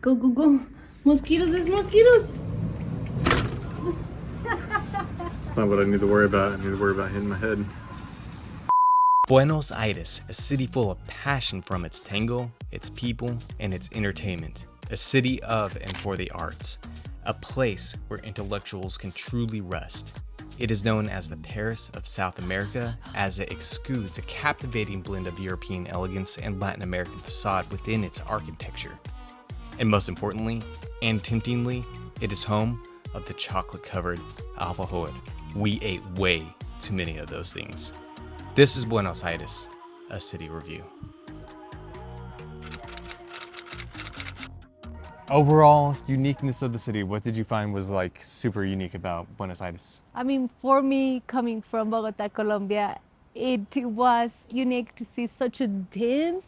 Go, go, go. Mosquitoes, there's mosquitoes. That's not what I need to worry about. I need to worry about hitting my head. Buenos Aires, a city full of passion from its tango, its people, and its entertainment. A city of and for the arts. A place where intellectuals can truly rest. It is known as the Paris of South America, as it exudes a captivating blend of European elegance and Latin American facade within its architecture. And most importantly, and temptingly, it is home of the chocolate-covered alfajor. We ate way too many of those things. This is Buenos Aires, a city review. Overall uniqueness of the city, what did you find was like super unique about Buenos Aires? I mean, for me, coming from Bogota, Colombia, it was unique to see such a dense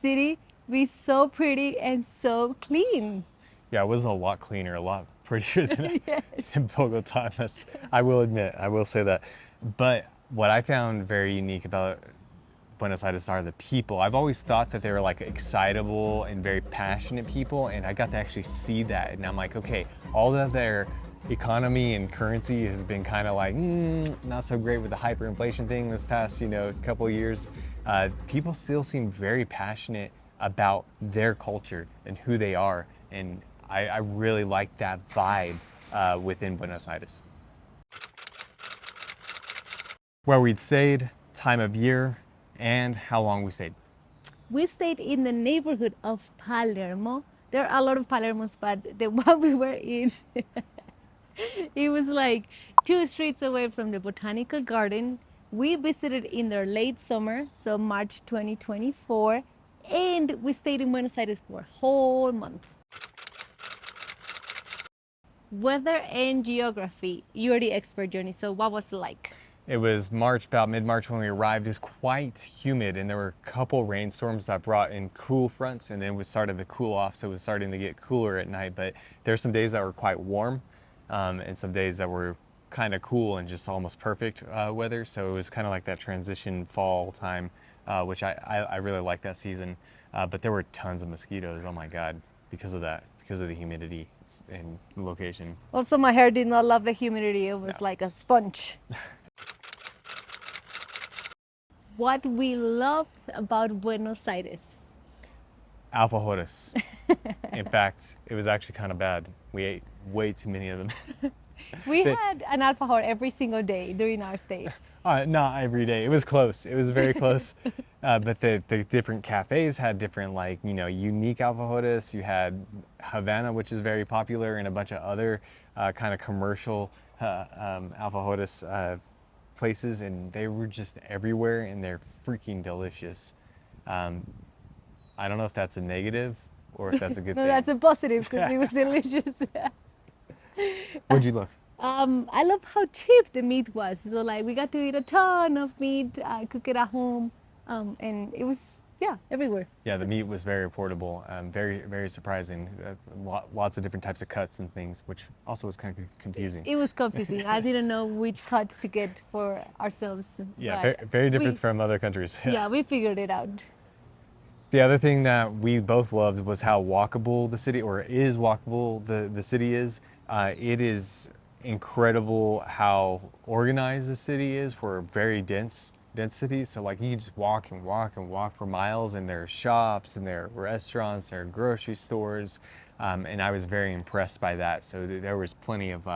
city be so pretty and so clean. Yeah, it was a lot cleaner, a lot prettier than, Yes. than Bogota. I will admit, I will say that. But what I found very unique about Buenos Aires are the people. I've always thought that they were like excitable and very passionate people, and I got to actually see that. And I'm like, okay, all of their economy and currency has been kind of like not so great with the hyperinflation thing this past, couple of years. People still seem very passionate about their culture and who they are, and I really like that vibe within Buenos Aires. Where we'd stayed, time of year, and how long we stayed. We stayed in the neighborhood of Palermo. There are a lot of Palermos, but the one we were in, it was like 2 streets away from the Botanical Garden. We visited in the late summer, so March 2024, and we stayed in Buenos Aires for a whole month. Weather and geography. You're the expert, Johnny, so what was it like? It was March, about mid-March when we arrived. It was quite humid, and there were a couple rainstorms that brought in cool fronts, and then we started to cool off, so it was starting to get cooler at night. But there were some days that were quite warm, and some days that were kind of cool and just almost perfect weather. So it was kind of like that transition fall time, which I really like that season. But there were tons of mosquitoes, oh my God, because of that, because of the humidity and the location. Also, my hair did not love the humidity. It was like a sponge. What we loved about Buenos Aires. Alfajores. In fact, it was actually kind of bad. We ate way too many of them. We had an alfajor every single day during our stay. Not every day. It was close. It was very close. But the different cafes had different, unique alfajores. You had Havana, which is very popular, and a bunch of other kind of commercial alfajores places, and they were just everywhere, and they're freaking delicious. I don't know if that's a negative or if that's a good No, thing. that's a positive because it was delicious. What'd you love? I love how cheap the meat was. So we got to eat a ton of meat, cook it at home, and it was everywhere. Yeah, the meat was very affordable, very, very surprising. Lots of different types of cuts and things, which also was kind of confusing. It was confusing. I didn't know which cut to get for ourselves. Yeah, very, very different from other countries. Yeah, we figured it out. The other thing that we both loved was how walkable the city, or is walkable the city is. It is incredible how organized the city is for a very dense city. So you can just walk and walk and walk for miles, and there are shops and there are restaurants, there are grocery stores, and I was very impressed by that. So there was plenty of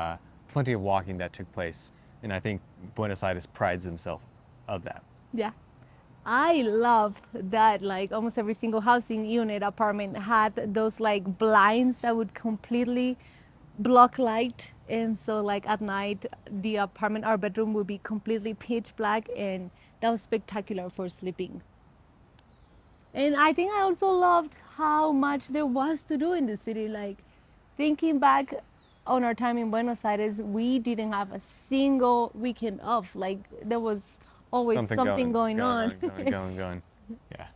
walking that took place, and I think Buenos Aires prides themselves of that. Yeah. I loved that almost every single housing unit apartment had those blinds that would completely block light, and so at night the apartment, our bedroom, would be completely pitch black, and that was spectacular for sleeping. And I think I also loved how much there was to do in the city. Thinking back on our time in Buenos Aires, we didn't have a single weekend off. There was always something going on. Going. Yeah.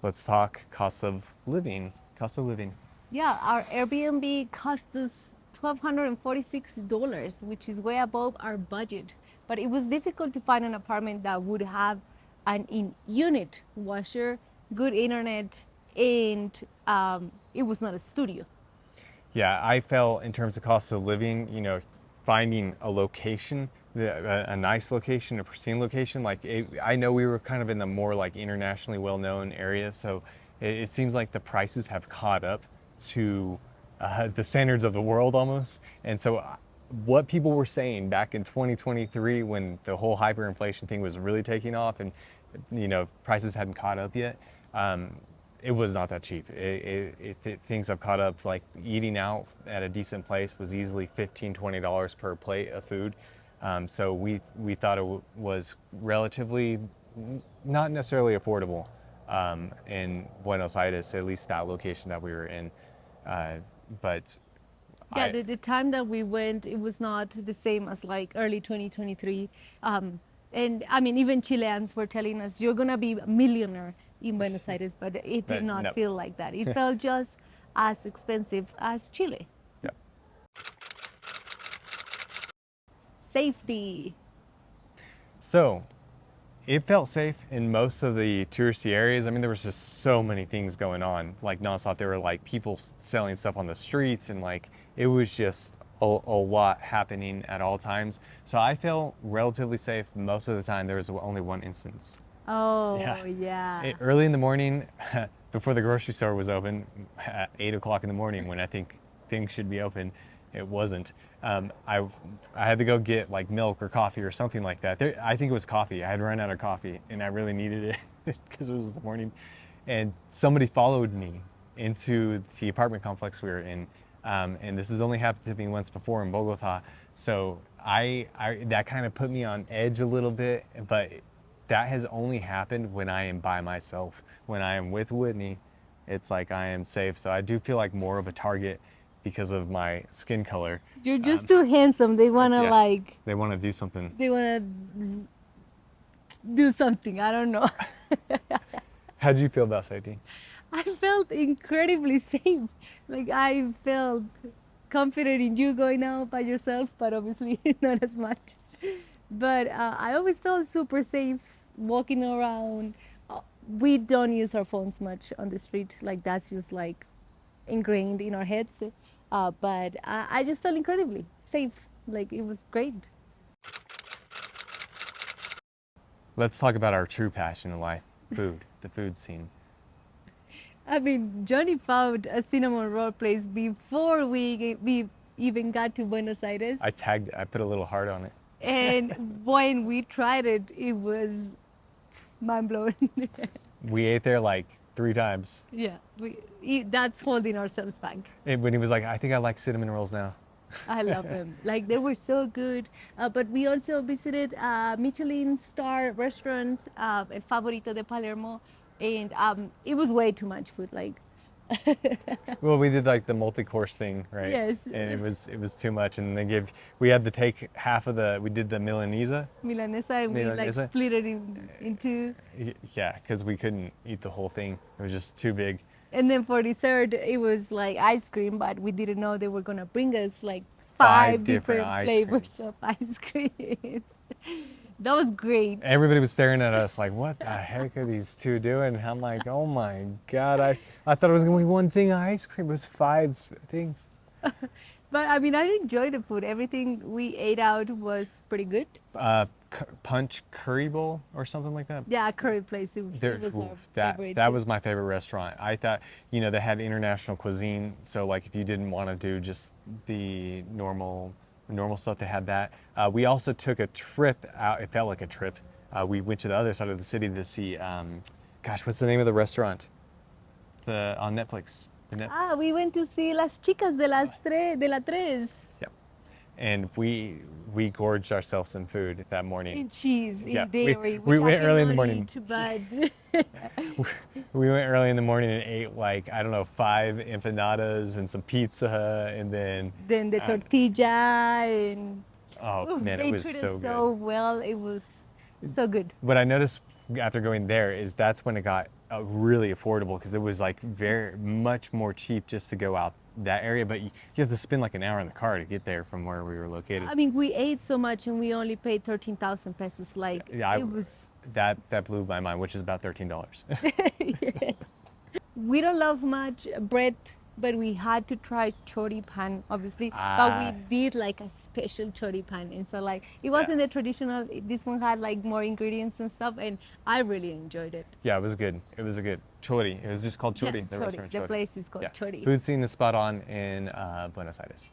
Let's talk cost of living. Yeah, our Airbnb cost us $1,246, which is way above our budget. But it was difficult to find an apartment that would have an in-unit washer, good internet, and it was not a studio. Yeah, I felt in terms of cost of living, finding a location, a nice location, a pristine location, I know we were kind of in the more like internationally well-known area, so it seems like the prices have caught up to the standards of the world almost. And so what people were saying back in 2023 when the whole hyperinflation thing was really taking off and prices hadn't caught up yet, it was not that cheap. Things have caught up. Like eating out at a decent place was easily $15-20 per plate of food. So we thought it was relatively not necessarily affordable in Buenos Aires, at least that location that we were in. But yeah, the time that we went, it was not the same as like early 2023. And I mean, even Chileans were telling us, you're going to be a millionaire in Buenos Aires, but it did not no. feel like that. It felt just as expensive as Chile. Yeah. Safety. So it felt safe in most of the touristy areas. I mean, there was just so many things going on, like nonstop. There were like people selling stuff on the streets, and like it was just a lot happening at all times. So I felt relatively safe most of the time. There was only one instance. Oh, yeah. Early in the morning, before the grocery store was open, at 8 o'clock in the morning, when I think things should be open, it wasn't. I had to go get like milk or coffee or something like that. I think it was coffee. I had run out of coffee and I really needed it because it was the morning. And somebody followed me into the apartment complex we were in. And this has only happened to me once before in Bogota. So that kind of put me on edge a little bit, but that has only happened when I am by myself. When I am with Whitney, it's like I am safe. So I do feel like more of a target because of my skin color. You're just too handsome. They want to They want to do something. They want to do something. I don't know. How'd you feel about safety? I felt incredibly safe. Like I felt confident in you going out by yourself, but obviously not as much. But I always felt super safe walking around. We don't use our phones much on the street. Like that's just like ingrained in our heads. But I just felt incredibly safe. Like it was great. Let's talk about our true passion in life, food, the food scene. I mean, Johnny found a cinnamon roll place before we even got to Buenos Aires. I put a little heart on it. And when we tried it, it was mind-blowing. We ate there like 3 times. Yeah, that's holding ourselves back. And when he was like, I think I like cinnamon rolls now. I love them. Like they were so good. But we also visited a Michelin star restaurant, El Favorito de Palermo, and it was way too much food. Like. Well, we did like the multi-course thing, right? Yes. And it was too much, and we had to take half of we did the Milanesa. Milanesa, and we like split it in two. Yeah, because we couldn't eat the whole thing. It was just too big. And then for dessert, it was like ice cream, but we didn't know they were gonna bring us like 5 different flavors of ice cream. That was great. Everybody was staring at us like, what the heck are these two doing? And I'm like, oh my God, I thought it was gonna be one thing of ice cream. It was 5 things. But I mean, I enjoyed the food. Everything we ate out was pretty good. Punch Curry Bowl or something like that? Yeah, curry place. It was our favorite. That was my favorite restaurant. I thought, they had international cuisine. So like if you didn't want to do just the normal stuff, they had that. We also took a trip out. It felt like a trip. We went to the other side of the city to see, what's the name of the restaurant? On Netflix. We went to see Las Chicas de la Tres. Yep. And we gorged ourselves in food that morning. In cheese, yeah. in dairy. We went early in the morning. But we went early in the morning and ate like, I don't know, 5 empanadas and some pizza, and then the tortilla, and man, it was so good. so well. It was so good. What I noticed after going there is that's when it got really affordable, because it was like very much more cheap just to go out that area, but you have to spend like an hour in the car to get there from where we were located. I mean, we ate so much and we only paid 13,000 pesos. Like it was that blew my mind, which is about $13. Yes. we don't love much bread, but we had to try choripan, obviously. But we did like a special choripan, and so like it wasn't the traditional. This one had like more ingredients and stuff, and I really enjoyed it. Yeah, it was good. It was a good chori. It was just called chori. Yeah, the chori. restaurant The chori. place is called chori. Food scene is spot on in Buenos Aires.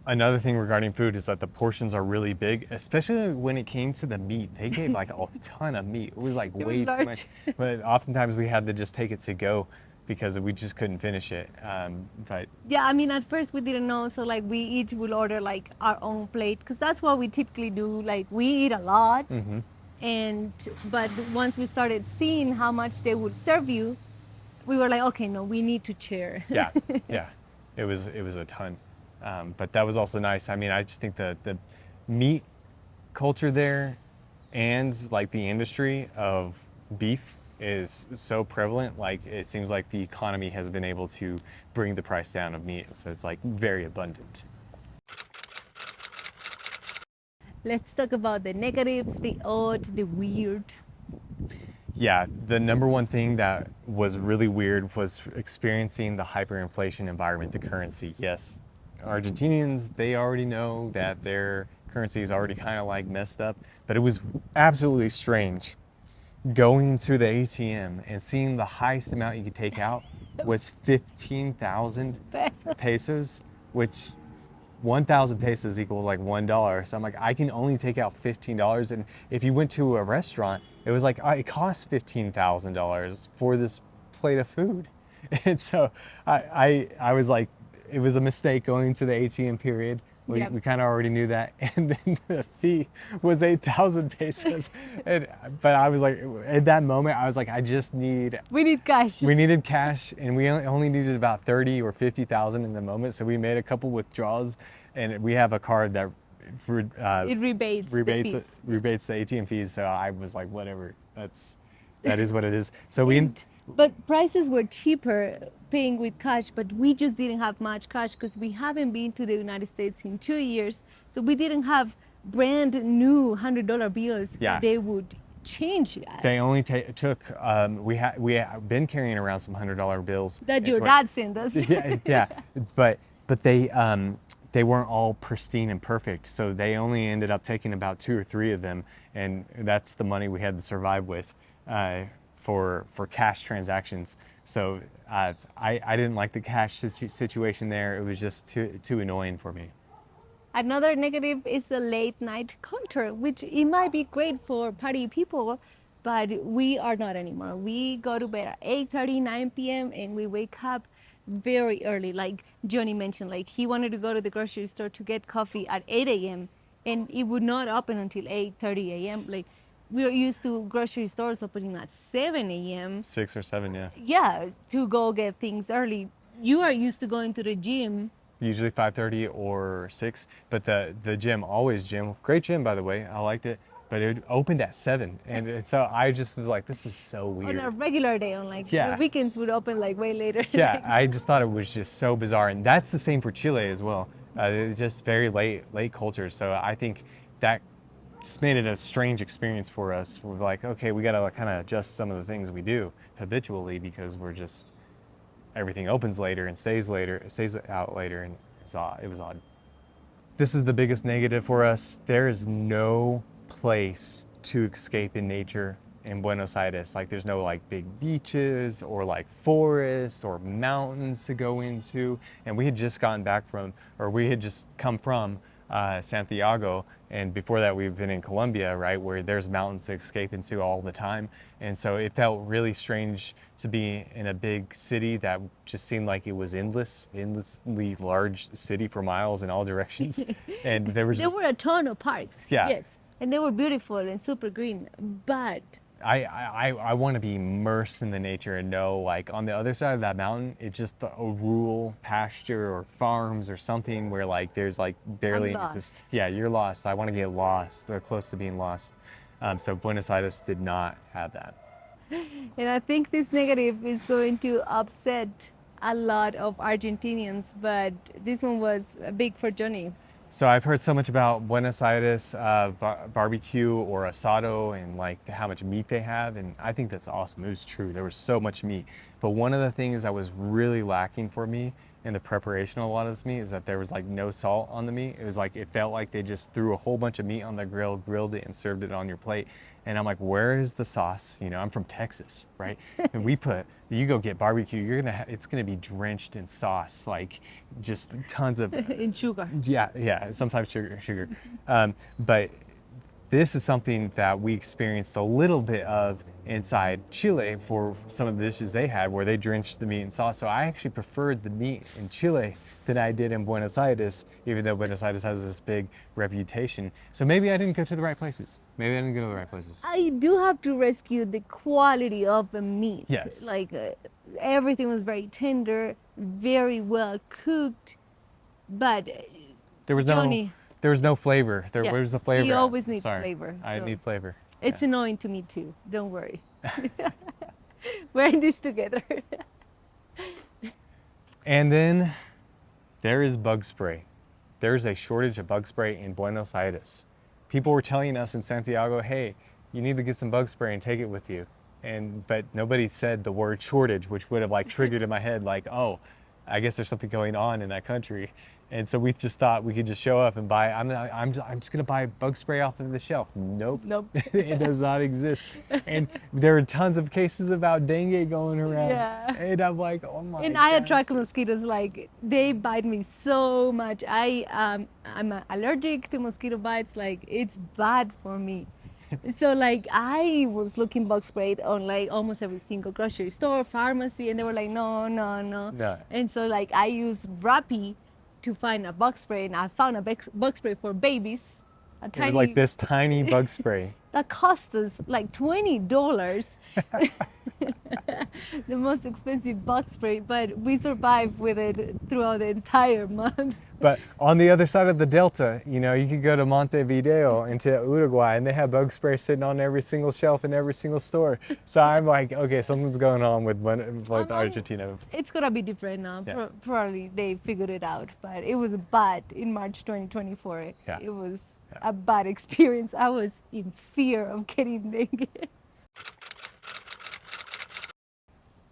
Another thing regarding food is that the portions are really big, especially when it came to the meat. They gave like a ton of meat. It was like It was way too large. much. But oftentimes we had to just take it to go because we just couldn't finish it. But Yeah, I mean, at first we didn't know, so like we each will order like our own plate, because that's what we typically do. Like we eat a lot, and but once we started seeing how much they would serve you, we were like, okay, no, we need to share. yeah, yeah, it was a ton. But that was also nice. I mean, I just think the meat culture there and like the industry of beef is so prevalent. Like it seems like the economy has been able to bring the price down of meat. So it's like very abundant. Let's talk about the negatives, the odd, the weird. Yeah, the number one thing that was really weird was experiencing the hyperinflation environment, the currency. Yes, Argentinians, they already know that their currency is already kind of like messed up, but it was absolutely strange going to the ATM and seeing the highest amount you could take out was 15,000 pesos, which 1,000 pesos equals like $1. So I'm like, I can only take out $15. And if you went to a restaurant, it was like, it costs $15,000 for this plate of food. And so I was like, it was a mistake going to the ATM period. We kind of already knew that. And then the fee was 8,000 pesos. But I was like, at that moment, I was like, We need cash. we needed cash, and we only needed about 30 or 50,000 in the moment. So we made a couple withdrawals, and we have a card that It rebates the fees. rebates the ATM fees. So I was like, whatever, that is what it is. So we, But prices were cheaper paying with cash, but we just didn't have much cash because we haven't been to the United States in 2 years. So we didn't have brand new $100 bills Yeah. that they would change us. they only took, we had been carrying around some $100 bills. That in your 20 dad sent us. yeah, but they weren't all pristine and perfect, so they only ended up taking about 2 or 3 of them, and that's the money we had to survive with for cash transactions. So I didn't like the cash situation there. It was just too annoying for me. Another negative is the late night culture, which it might be great for party people, but we are not anymore. We go to bed at 8:30, 9 p.m. and we wake up very early. Like Johnny mentioned, like he wanted to go to the grocery store to get coffee at 8 a.m. and it would not open until 8:30 a.m. Like we are used to grocery stores opening at 7 a.m. 6 or 7, yeah. Yeah, to go get things early. You are used to going to the gym. Usually 5:30 or 6, but the gym, great gym, by the way, I liked it, but it opened at 7, and so I just was like, this is so weird. On a regular day, on like Yeah. the weekends would open like way later. Yeah, I just thought it was just so bizarre, and that's the same for Chile as well. Just very late culture, so I think that just made it a strange experience for us. We're like, okay, we gotta kind of adjust some of the things we do habitually because everything opens later and stays out later, and it was odd. This is the biggest negative for us. There is no place to escape in nature in Buenos Aires. Like there's no like big beaches or like forests or mountains to go into. And we had just come from Santiago, and before that we've been in Colombia, right, where there's mountains to escape into all the time. And so it felt really strange to be in a big city that just seemed like it was endlessly large city for miles in all directions. And there There were a ton of parks. Yeah. Yes. And they were beautiful and super green. But I want to be immersed in the nature and know, like, on the other side of that mountain, it's just a rural pasture or farms or something where, like, there's, like, barely I'm any lost. Yeah, you're lost. I want to get lost or close to being lost. So Buenos Aires did not have that. and I think this negative is going to upset a lot of Argentinians, but this one was big for Johnny. So I've heard so much about Buenos Aires barbecue or asado and like how much meat they have, and I think that's awesome. It was true. There was so much meat, But one of the things that was really lacking for me in the preparation of a lot of this meat is that there was like no salt on the meat. It was like, it felt like they just threw a whole bunch of meat on the grill, grilled it, and served it on your plate. And I'm like, where is the sauce? You know, I'm from Texas, right? And you go get barbecue, it's gonna be drenched in sauce, like just tons of, In sugar. yeah, sometimes sugar. But this is something that we experienced a little bit of inside Chile for some of the dishes they had where they drenched the meat in sauce. So I actually preferred the meat in Chile than I did in Buenos Aires, even though Buenos Aires has this big reputation. So maybe I didn't go to the right places. I do have to rescue the quality of the meat. Yes. Like everything was very tender, very well cooked, but There was Johnny, no flavor. yeah, Where's the flavor? he always needs Sorry, flavor, I so- need flavor. it's annoying to me too. Don't worry. We're in this together. And then there is bug spray. There's a shortage of bug spray in Buenos Aires. People were telling us in Santiago, hey, you need to get some bug spray and take it with you. But nobody said the word shortage, which would have like triggered in my head like, oh, I guess there's something going on in that country. And so we just thought we could just show up and buy, I'm just gonna buy bug spray off of the shelf. Nope. It does not exist. And there are tons of cases about dengue going around. Yeah. And I'm like, oh my And God. I attract mosquitoes, like they bite me so much. I'm allergic to mosquito bites, like it's bad for me. So like I was looking bug spray on like almost every single grocery store, pharmacy, and they were like, no. No. And so like I used Rappi to find a bug spray, and I found a bug spray for babies. It was like this tiny bug spray. That cost us like $20. The most expensive bug spray, but we survived with it throughout the entire month. But on the other side of the Delta, you know, you could go to Montevideo into Uruguay and they have bug spray sitting on every single shelf in every single store. So I'm like, okay, something's going on with Argentina. It's gonna be different now. Yeah. Probably they figured it out, but it was bad in March 2024. Yeah. It was a bad experience. I was in fear of getting dengue.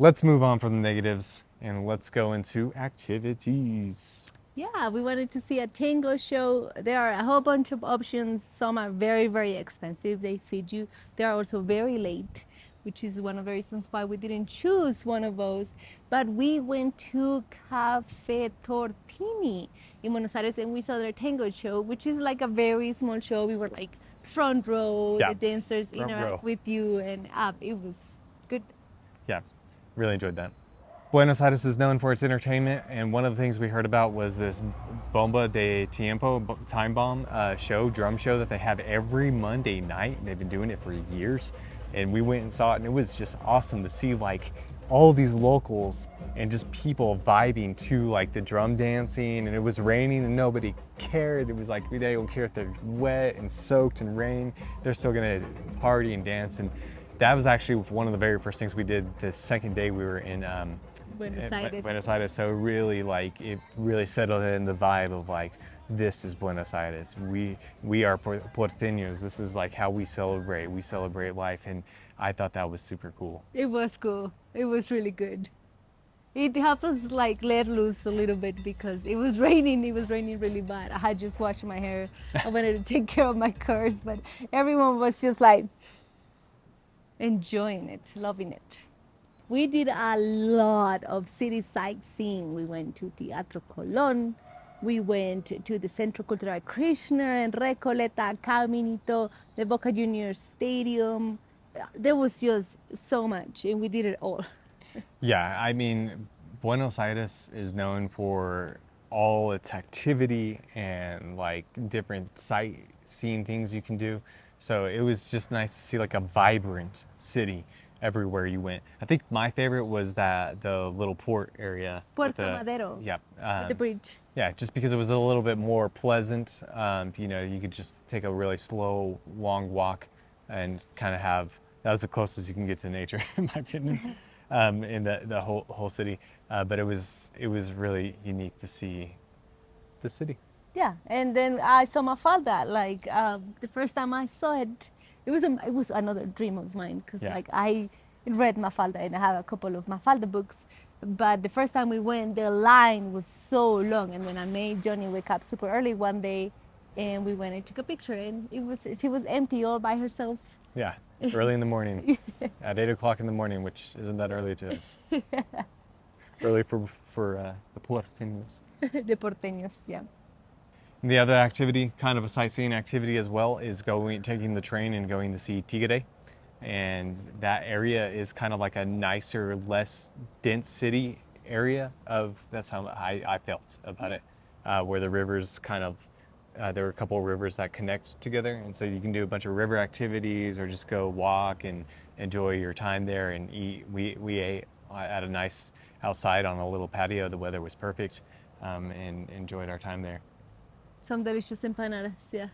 Let's move on from the negatives and let's go into activities. Yeah, we wanted to see a tango show. There are a whole bunch of options. Some are very, very expensive. They feed you. They are also very late, which is one of the reasons why we didn't choose one of those. But we went to Cafe Tortini in Buenos Aires and we saw their tango show, which is like a very small show. We were like front row, Yeah, the dancers front interact row. with you, and it was good. Yeah, really enjoyed that. Buenos Aires is known for its entertainment, and one of the things we heard about was this Bomba de Tiempo, Time Bomb drum show that they have every Monday night. They've been doing it for years, and we went and saw it, and it was just awesome to see like all these locals and just people vibing to like the drum dancing, and it was raining and nobody cared. It was like they don't care if they're wet and soaked and rain, they're still gonna party and dance. And that was actually one of the very first things we did the second day we were in Buenos Aires. So really like it really settled in the vibe of like, this is Buenos Aires. We are porteños. This is like how we celebrate life. And I thought that was super cool. It was cool. It was really good. It helped us like let loose a little bit because it was raining. It was raining really bad. I had just washed my hair. I wanted to take care of my curls, but everyone was just like enjoying it, loving it. We did a lot of city sightseeing. We went to Teatro Colón. We went to the Centro Cultural Kirchner and Recoleta, Caminito, the Boca Juniors Stadium. There was just so much, and we did it all. Yeah, I mean, Buenos Aires is known for all its activity and like different sightseeing things you can do. So it was just nice to see like a vibrant city everywhere you went. I think my favorite was the little port area. Puerto Madero. Yeah. The bridge. Yeah, just because it was a little bit more pleasant. You know, you could just take a really slow, long walk and kind of that was the closest you can get to nature, in my opinion, in the whole city. But it was really unique to see the city. Yeah, and then I saw Mafalda. Like the first time I saw it, it was another dream of mine because Yeah. like read Mafalda, and I have a couple of Mafalda books. But the first time we went, the line was so long, and when I made Johnny wake up super early one day, and we went and took a picture, and she was empty all by herself. Yeah, early in the morning, at 8 o'clock in the morning, which isn't that early to us. Early for the porteños. The porteños, yeah. And the other activity, kind of a sightseeing activity as well, is taking the train and going to see Tigre. And that area is kind of like a nicer, less dense city area that's how I felt about it, where the rivers kind of, there were a couple of rivers that connect together. And so you can do a bunch of river activities or just go walk and enjoy your time there and eat. We ate at a nice outside on a little patio. The weather was perfect, and enjoyed our time there. Some delicious empanadas, yeah.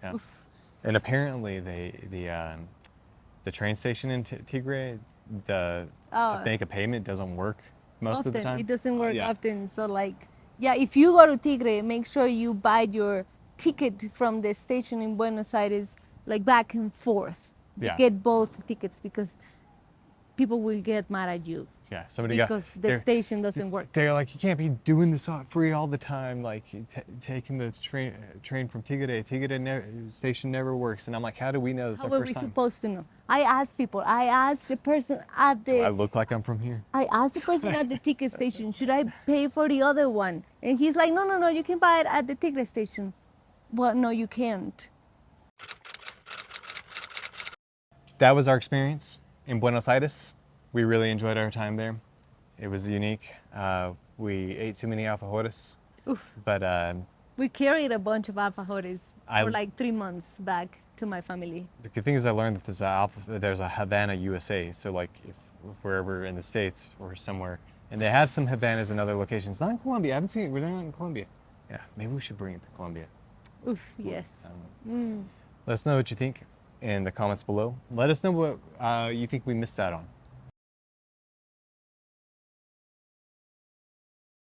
Yeah. Oof. And apparently the train station in Tigre, the bank of payment doesn't work most of the time. It doesn't work Yeah. often. So like, yeah, if you go to Tigre, make sure you buy your ticket from the station in Buenos Aires, like back and forth. Yeah. Get both tickets because people will get mad at you Yeah, somebody because the station doesn't work. They're like, you can't be doing this free all the time. Like taking the train from Tigre. Station never works. And I'm like, how do we know this How our are we first time? supposed to know? I asked people. I asked the person at Do I the. look like I'm from here? I asked the person at the ticket station, should I pay for the other one? And he's like, no, you can buy it at the Tigre station. Well, no, you can't. That was our experience in Buenos Aires. We really enjoyed our time there. It was unique. We ate too many alfajores, Oof. but We carried a bunch of alfajores I- for like 3 months back to my family. the good thing is I learned that there's a Havana, USA. So like if we're ever in the States or somewhere, and they have some Havanas in other locations. Not in Colombia. I haven't seen it. We're not in Colombia. Yeah, maybe we should bring it to Colombia. Oof, yes. Let us know what you think in the comments below. Let us know what you think we missed out on.